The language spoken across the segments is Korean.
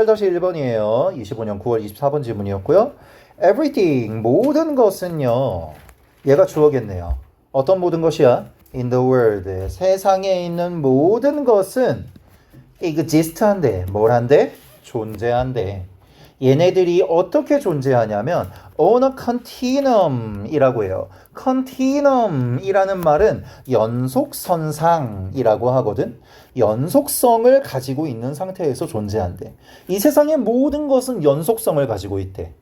7-1번이에요. 25년 9월 24번 지문이었고요. Everything, 모든 것은요. 얘가 주어겠네요. 어떤 모든 것이야? In the world, 세상에 있는 모든 것은 exist한데, 뭘 한대? 존재한대. 얘네들이 어떻게 존재하냐면 on a continuum 이라고 해요. continuum 이라는 말은 연속선상이라고 하거든. 연속성을 가지고 있는 상태에서 존재한대. 이 세상의 모든 것은 연속성을 가지고 있대.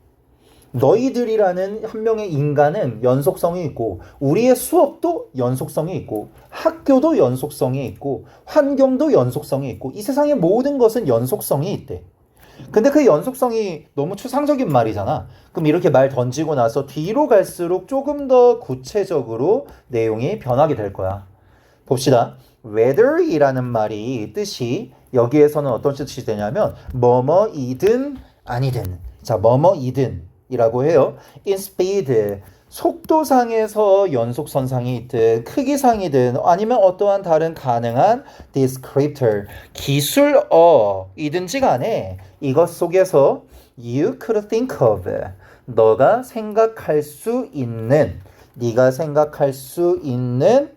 너희들이라는 한 명의 인간은 연속성이 있고, 우리의 수업도 연속성이 있고, 학교도 연속성이 있고, 환경도 연속성이 있고, 이 세상의 모든 것은 연속성이 있대. 근데 그 연속성이 너무 추상적인 말이잖아. 그럼 이렇게 말 던지고 나서 뒤로 갈수록 조금 더 구체적으로 내용이 변하게 될 거야. 봅시다. whether이라는 말이 뜻이 여기에서는 어떤 뜻이 되냐면 뭐뭐이든 아니든. 자, 뭐뭐이든 이라고 해요. in speed, 속도상에서 연속선상이 있든 크기상이든 아니면 어떠한 다른 가능한 descriptor, 기술어이든지 간에 이것 속에서 you could think of, 너가 생각할 수 있는, 네가 생각할 수 있는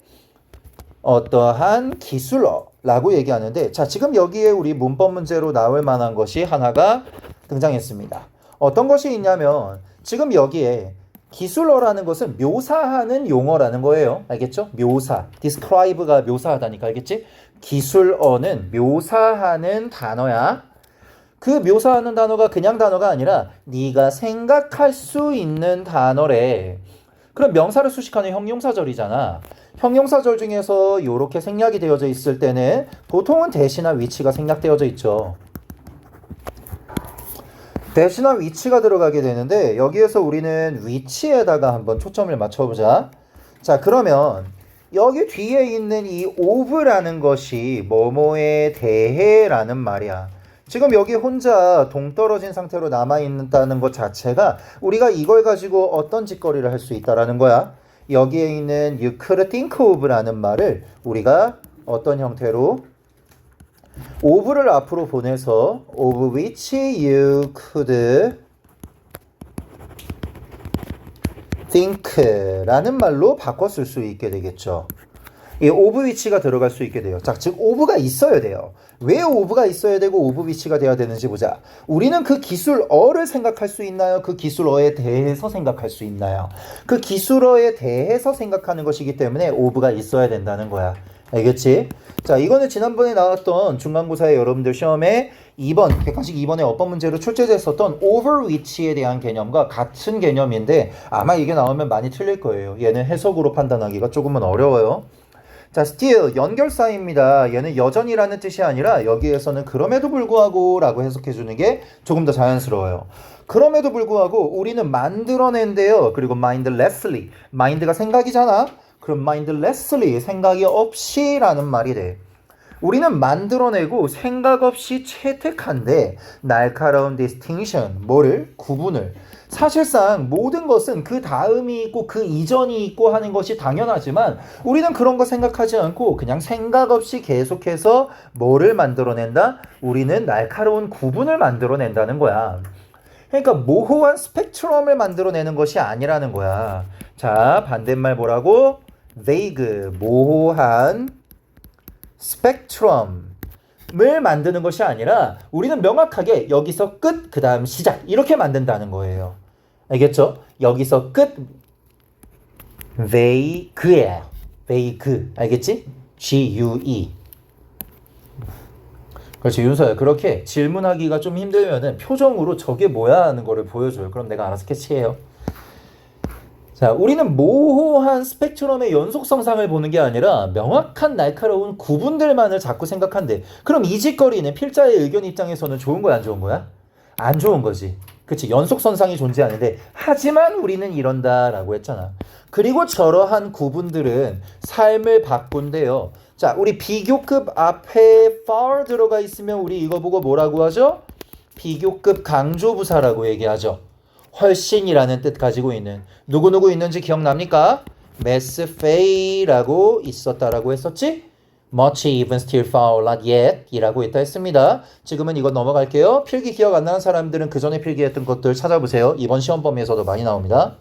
어떠한 기술어라고 얘기하는데, 자, 지금 여기에 우리 문법 문제로 나올 만한 것이 하나가 등장했습니다. 어떤 것이 있냐면 지금 여기에 기술어라는 것은 묘사하는 용어라는 거예요. 알겠죠? 묘사. describe가 묘사하다니까, 알겠지? 기술어는 묘사하는 단어야. 그 묘사하는 단어가 그냥 단어가 아니라 네가 생각할 수 있는 단어래. 그럼 명사를 수식하는 형용사절이잖아. 형용사절 중에서 이렇게 생략이 되어져 있을 때는 보통은 대시나 위치가 생략되어져 있죠. 대시나 위치가 들어가게 되는데 여기에서 우리는 위치에다가 한번 초점을 맞춰보자. 자, 그러면 여기 뒤에 있는 이 of라는 것이 뭐뭐에 대해라는 말이야. 지금 여기 혼자 동떨어진 상태로 남아있다는 것 자체가 우리가 이걸 가지고 어떤 짓거리를 할 수 있다라는 거야. 여기에 있는 you could think of라는 말을 우리가 어떤 형태로 of를 앞으로 보내서 of which you could think라는 말로 바꿔 쓸 수 있게 되겠죠. 이 of which가 들어갈 수 있게 돼요. 자, 즉 of가 있어야 돼요. 왜 of가 있어야 되고 of which가 돼야 되는지 보자. 우리는 그 기술어를 생각할 수 있나요? 그 기술어에 대해서 생각할 수 있나요? 그 기술어에 대해서 생각하는 것이기 때문에 of가 있어야 된다는 거야. 알겠지? 자, 이거는 지난번에 나왔던 중간고사에 여러분들 시험에 2번, 객관식 2번에 어법 문제로 출제됐었던 over which에 대한 개념과 같은 개념인데 아마 이게 나오면 많이 틀릴 거예요. 얘는 해석으로 판단하기가 조금은 어려워요. 자, still 연결사입니다. 얘는 여전이라는 뜻이 아니라 여기에서는 그럼에도 불구하고 라고 해석해 주는 게 조금 더 자연스러워요. 그럼에도 불구하고 우리는 만들어낸대요. 그리고 mindlessly, mind가 생각이잖아. 그럼 mindlessly, 생각이 없이 라는 말이 돼. 우리는 만들어내고 생각 없이 채택한데 날카로운 distinction, 뭐를? 구분을. 사실상 모든 것은 그 다음이 있고 그 이전이 있고 하는 것이 당연하지만 우리는 그런 거 생각하지 않고 그냥 생각 없이 계속해서 뭐를 만들어낸다? 우리는 날카로운 구분을 만들어낸다는 거야. 그러니까 모호한 스펙트럼을 만들어내는 것이 아니라는 거야. 자, 반대말 뭐라고? vague, 모호한 스펙트럼을 만드는 것이 아니라 우리는 명확하게 여기서 끝, 그 다음 시작 이렇게 만든다는 거예요. 알겠죠? 여기서 끝 vague예요. vague, 알겠지? G-U-E. 그렇지, 윤서야. 그렇게 질문하기가 좀 힘들면은 표정으로 저게 뭐야 하는 거를 보여줘요. 그럼 내가 알아서 캐치해요. 자, 우리는 모호한 스펙트럼의 연속성상을 보는 게 아니라 명확한 날카로운 구분들만을 자꾸 생각한대. 그럼 이 짓거리는 필자의 의견 입장에서는 좋은 거야, 안 좋은 거야? 안 좋은 거지. 그치? 연속선상이 존재하는데 하지만 우리는 이런다라고 했잖아. 그리고 저러한 구분들은 삶을 바꾼대요. 자, 우리 비교급 앞에 far 들어가 있으면 우리 이거 보고 뭐라고 하죠? 비교급 강조부사라고 얘기하죠. 훨씬이라는 뜻 가지고 있는 누구누구 있는지 기억납니까? mass fay라고 있었다라고 했었지? much, even, still, far, not yet 이라고 있다 했습니다. 지금은 이거 넘어갈게요. 필기 기억 안 나는 사람들은 그 전에 필기했던 것들 찾아보세요. 이번 시험 범위에서도 많이 나옵니다.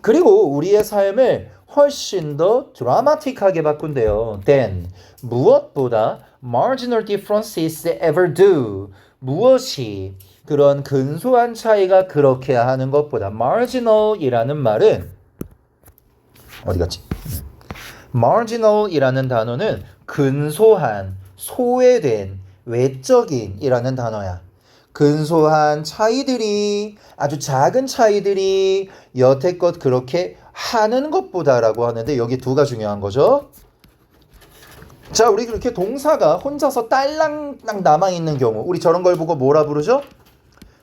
그리고 우리의 삶을 훨씬 더 드라마틱하게 바꾼대요. then 무엇보다 marginal differences ever do 무엇이 그런 근소한 차이가 그렇게 하는 것보다 marginal이라는 말은 어디 갔지? marginal이라는 단어는 근소한, 소외된, 외적인이라는 단어야. 근소한 차이들이 아주 작은 차이들이 여태껏 그렇게 하는 것보다라고 하는데 여기 두가 중요한 거죠. 자, 우리 그렇게 동사가 혼자서 딸랑랑 남아있는 경우 우리 저런 걸 보고 뭐라 부르죠?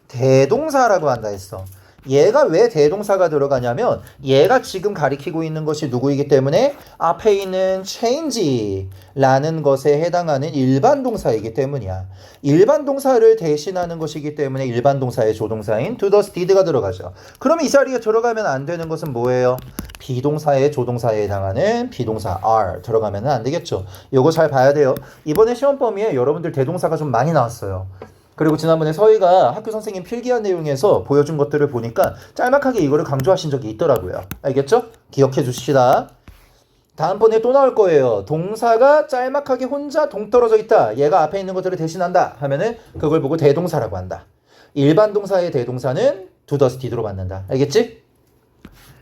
대동사라고 한다 했어. 얘가 왜 대동사가 들어가냐면 얘가 지금 가리키고 있는 것이 누구이기 때문에 앞에 있는 change라는 것에 해당하는 일반 동사이기 때문이야. 일반 동사를 대신하는 것이기 때문에 일반 동사의 조동사인 to, does, did가 들어가죠. 그러면 이 자리에 들어가면 안 되는 것은 뭐예요? 비동사의 조동사에 해당하는 비동사 are 들어가면 안 되겠죠. 요거 잘 봐야 돼요. 이번에 시험 범위에 여러분들 대동사가 좀 많이 나왔어요. 그리고 지난번에 서희가 학교 선생님 필기한 내용에서 보여준 것들을 보니까 짤막하게 이거를 강조하신 적이 있더라고요. 알겠죠? 기억해 주시다. 다음번에 또 나올 거예요. 동사가 짤막하게 혼자 동떨어져 있다. 얘가 앞에 있는 것들을 대신한다 하면은 그걸 보고 대동사라고 한다. 일반 동사의 대동사는 do, does, did로 받는다. 알겠지?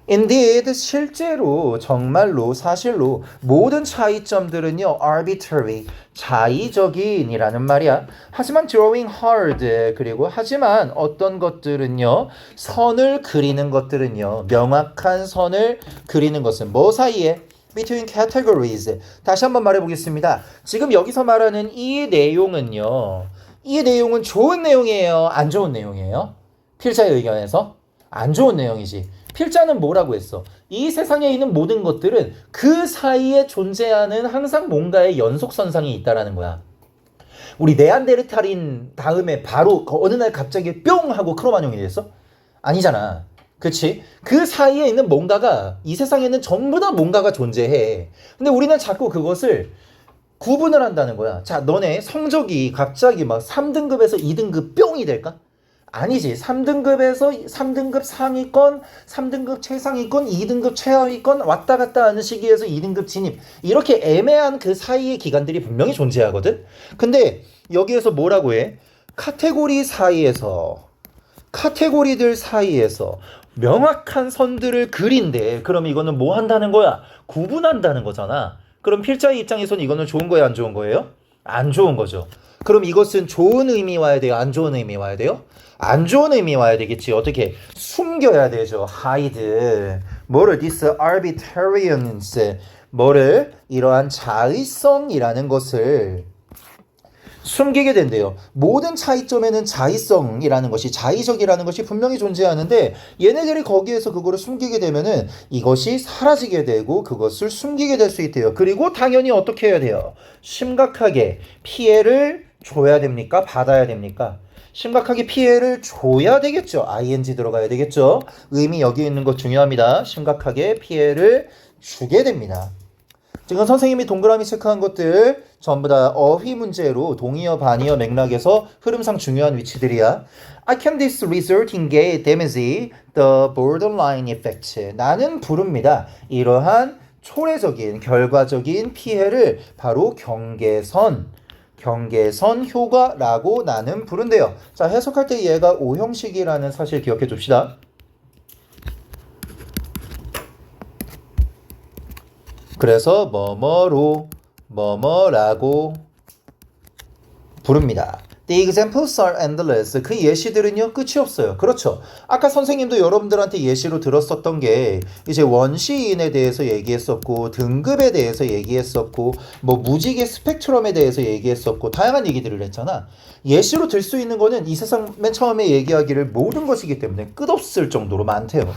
Indeed, 실제로, 정말로, 사실로 모든 차이점들은요, arbitrary, 자의적인이라는 말이야. 하지만 drawing hard, 그리고 하지만 어떤 것들은요, 선을 그리는 것들은요, 명확한 선을 그리는 것은 뭐 사이에? Between categories. 다시 한번 말해보겠습니다. 지금 여기서 말하는 이 내용은요, 이 내용은 좋은 내용이에요? 안 좋은 내용이에요? 필자의 의견에서? 안 좋은 내용이지. 필자는 뭐라고 했어? 이 세상에 있는 모든 것들은 그 사이에 존재하는 항상 뭔가의 연속선상이 있다라는 거야. 우리 네안데르탈인 다음에 바로 어느 날 갑자기 뿅 하고 크로마뇽이 됐어? 아니잖아. 그치? 그 사이에 있는 뭔가가 이 세상에는 전부 다 뭔가가 존재해. 근데 우리는 자꾸 그것을 구분을 한다는 거야. 자, 너네 성적이 갑자기 막 3등급에서 2등급 뿅이 될까? 아니지. 3등급에서 3등급 상위권, 3등급 최상위권, 2등급 최하위권 왔다 갔다 하는 시기에서 2등급 진입. 이렇게 애매한 그 사이의 기간들이 분명히 존재하거든. 근데 여기에서 뭐라고 해? 카테고리들 사이에서 명확한 선들을 그린대. 그럼 이거는 뭐 한다는 거야? 구분한다는 거잖아. 그럼 필자의 입장에서는 이거는 좋은 거예요, 안 좋은 거예요? 안 좋은 거죠. 그럼 이것은 좋은 의미 와야 돼요? 안 좋은 의미 와야 돼요? 안 좋은 의미 와야 되겠지. 어떻게? 숨겨야 되죠. hide. 뭐를? this arbitrariness. 뭐를? 이러한 자의성이라는 것을 숨기게 된대요. 모든 차이점에는 자의성이라는 것이, 자의적이라는 것이 분명히 존재하는데 얘네들이 거기에서 그거를 숨기게 되면은 이것이 사라지게 되고 그것을 숨기게 될 수 있대요. 그리고 당연히 어떻게 해야 돼요? 심각하게 피해를 줘야 됩니까? 받아야 됩니까? 심각하게 피해를 줘야 되겠죠. ing 들어가야 되겠죠. 의미 여기 있는 것 중요합니다. 심각하게 피해를 주게 됩니다. 지금 선생님이 동그라미 체크한 것들 전부 다 어휘 문제로 동의어, 반의어 맥락에서 흐름상 중요한 위치들이야. I can this result in damage the borderline effect. 나는 부릅니다. 이러한 초래적인, 결과적인 피해를 바로 경계선 효과라고 나는 부른대요. 자, 해석할 때 얘가 오형식이라는 사실 기억해 줍시다. 그래서 뭐뭐라고 부릅니다. The examples are endless. 그 예시들은요 끝이 없어요. 그렇죠. 아까 선생님도 여러분들한테 예시로 들었었던 게 이제 원시인에 대해서 얘기했었고 등급에 대해서 얘기했었고 뭐 무지개 스펙트럼에 대해서 얘기했었고 다양한 얘기들을 했잖아. 예시로 들 수 있는 거는 이 세상 맨 처음에 얘기하기를 모든 것이기 때문에 끝없을 정도로 많대요.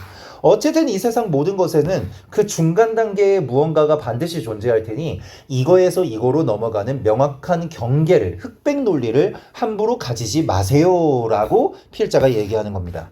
어쨌든 이 세상 모든 것에는 그 중간 단계의 무언가가 반드시 존재할 테니 이거에서 이거로 넘어가는 명확한 경계를, 흑백 논리를 함부로 가지지 마세요라고 필자가 얘기하는 겁니다.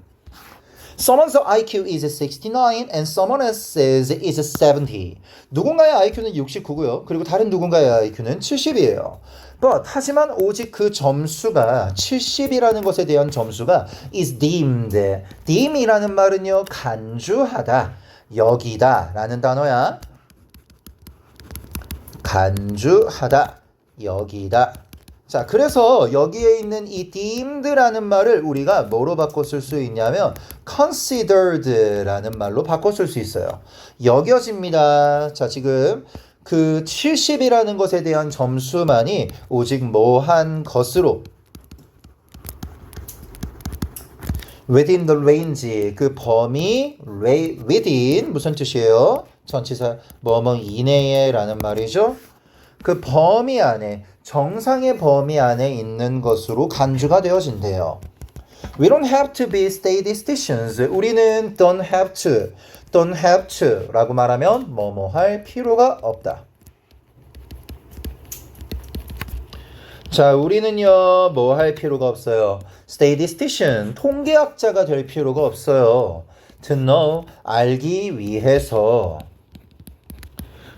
Someone's IQ is 69 and someone else's is 70. 누군가의 IQ는 69고요. 그리고 다른 누군가의 IQ는 70이에요. But 하지만 오직 그 점수가 70이라는 것에 대한 점수가 is deemed. deem이라는 말은요 간주하다, 여기다 라는 단어야. 간주하다, 여기다. 자, 그래서 여기에 있는 이 deemed라는 말을 우리가 뭐로 바꿔 쓸 수 있냐면 considered라는 말로 바꿔 쓸 수 있어요. 여겨집니다. 자, 지금 그 70이라는 것에 대한 점수만이 오직 뭐한 것으로 within the range, 그 범위 within 무슨 뜻이에요? 전치사 뭐뭐 이내에 라는 말이죠. 그 범위 안에, 정상의 범위 안에 있는 것으로 간주가 되어진대요. We don't have to be statisticians. 우리는 don't have to 라고 말하면 뭐뭐 할 필요가 없다. 자, 우리는요 뭐 할 필요가 없어요. statistician, 통계학자가 될 필요가 없어요. to know, 알기 위해서.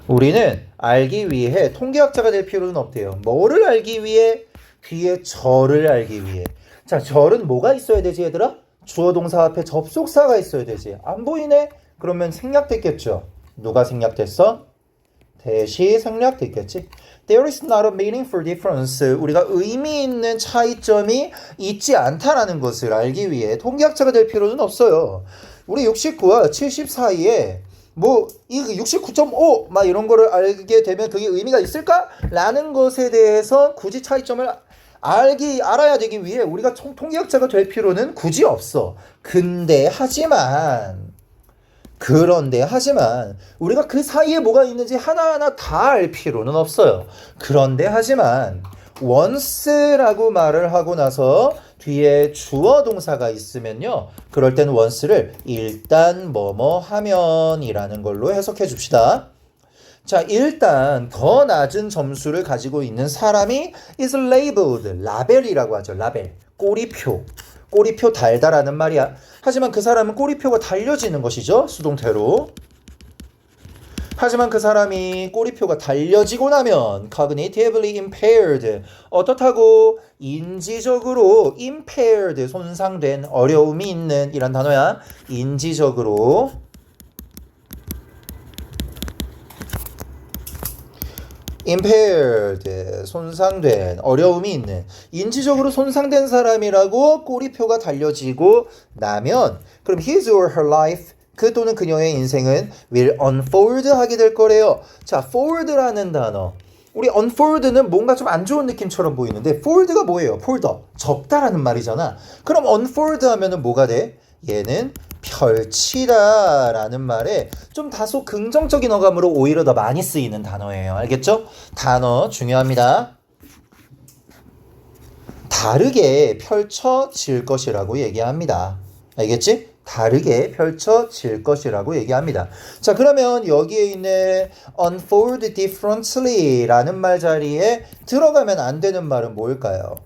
우리는 알기 위해 통계학자가 될 필요는 없대요. 뭐를 알기 위해? 뒤에 절을 알기 위해. 자, 절은 뭐가 있어야 되지 얘들아? 주어 동사 앞에 접속사가 있어야 되지. 안 보이네? 그러면 생략됐겠죠. 누가 생략됐어? 대시 생략됐겠지. There is not a meaningful difference. 우리가 의미 있는 차이점이 있지 않다라는 것을 알기 위해 통계학자가 될 필요는 없어요. 우리 69와 70 사이에 뭐 이 69.5 막 이런 거를 알게 되면 그게 의미가 있을까? 라는 것에 대해서 굳이 차이점을 알아야 되기 위해 우리가 통계학자가 될 필요는 굳이 없어. 그런데 하지만 우리가 그 사이에 뭐가 있는지 하나하나 다 알 필요는 없어요. 그런데 하지만 once라고 말을 하고 나서 뒤에 주어 동사가 있으면요, 그럴 땐 once를 일단 뭐뭐 하면이라는 걸로 해석해 줍시다. 자, 일단 더 낮은 점수를 가지고 있는 사람이 is labeled, 라벨이라고 하죠. 라벨, 꼬리표 달다라는 말이야. 하지만 그 사람은 꼬리표가 달려지는 것이죠, 수동태로. 하지만 그 사람이 꼬리표가 달려지고 나면 cognitively impaired, 어떻다고? 인지적으로 impaired, 손상된, 어려움이 있는 이란 단어야. 인지적으로 impaired, 손상된, 어려움이 있는, 인지적으로 손상된 사람이라고 꼬리표가 달려지고 나면 그럼 his or her life, 그 또는 그녀의 인생은 will unfold 하게 될 거래요. 자, fold라는 단어, 우리 unfold는 뭔가 좀 안 좋은 느낌처럼 보이는데 fold가 뭐예요? 폴더, 접다라는 말이잖아. 그럼 unfold 하면은 뭐가 돼? 얘는 펼치다 라는 말에 좀 다소 긍정적인 어감으로 오히려 더 많이 쓰이는 단어예요. 알겠죠? 단어 중요합니다. 다르게 펼쳐질 것이라고 얘기합니다. 알겠지? 다르게 펼쳐질 것이라고 얘기합니다. 자, 그러면 여기에 있는 unfold differently 라는 말 자리에 들어가면 안 되는 말은 뭘까요?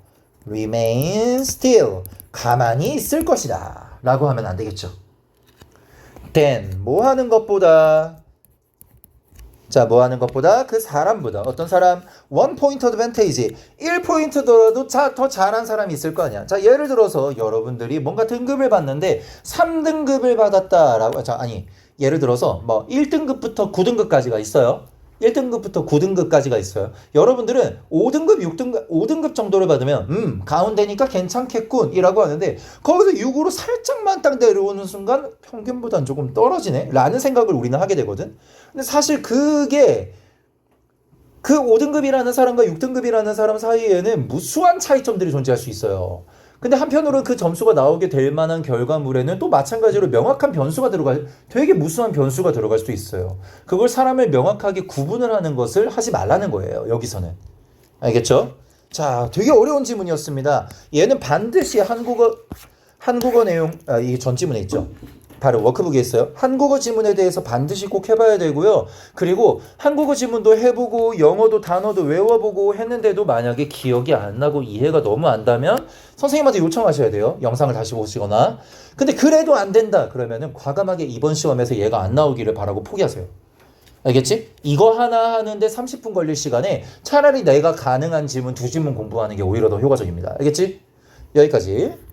remain still, 가만히 있을 것이다 라고 하면 안 되겠죠. then, 뭐 하는 것보다, 자, 뭐 하는 것보다, 그 사람보다, 어떤 사람, 1point advantage, 1포인트더라도 더 잘한 사람이 있을 거 아니야. 자, 예를 들어서 여러분들이 뭔가 등급을 받는데 3등급을 받았다라고, 예를 들어서 뭐 1등급부터 9등급까지가 있어요. 1등급부터 9등급까지가 있어요. 여러분들은 5등급, 5등급 정도를 받으면 가운데니까 괜찮겠군 이라고 하는데, 거기서 6으로 살짝만 딱 내려오는 순간 평균보다는 조금 떨어지네 라는 생각을 우리는 하게 되거든. 근데 사실 그게 그 5등급이라는 사람과 6등급이라는 사람 사이에는 무수한 차이점들이 존재할 수 있어요. 근데 한편으로는 그 점수가 나오게 될 만한 결과물에는 또 마찬가지로 명확한 변수가 되게 무수한 변수가 들어갈 수도 있어요. 그걸 사람을 명확하게 구분을 하는 것을 하지 말라는 거예요, 여기서는. 알겠죠? 자, 되게 어려운 지문이었습니다. 얘는 반드시 한국어 내용, 이 전지문에 있죠. 바로 워크북에 있어요. 한국어 지문에 대해서 반드시 꼭 해봐야 되고요. 그리고 한국어 지문도 해보고 영어도 단어도 외워보고 했는데도 만약에 기억이 안 나고 이해가 너무 안 다면 선생님한테 요청하셔야 돼요. 영상을 다시 보시거나. 근데 그래도 안 된다 그러면은 과감하게 이번 시험에서 얘가 안 나오기를 바라고 포기하세요. 알겠지? 이거 하나 하는데 30분 걸릴 시간에 차라리 내가 가능한 지문 두 지문 공부하는 게 오히려 더 효과적입니다. 알겠지? 여기까지.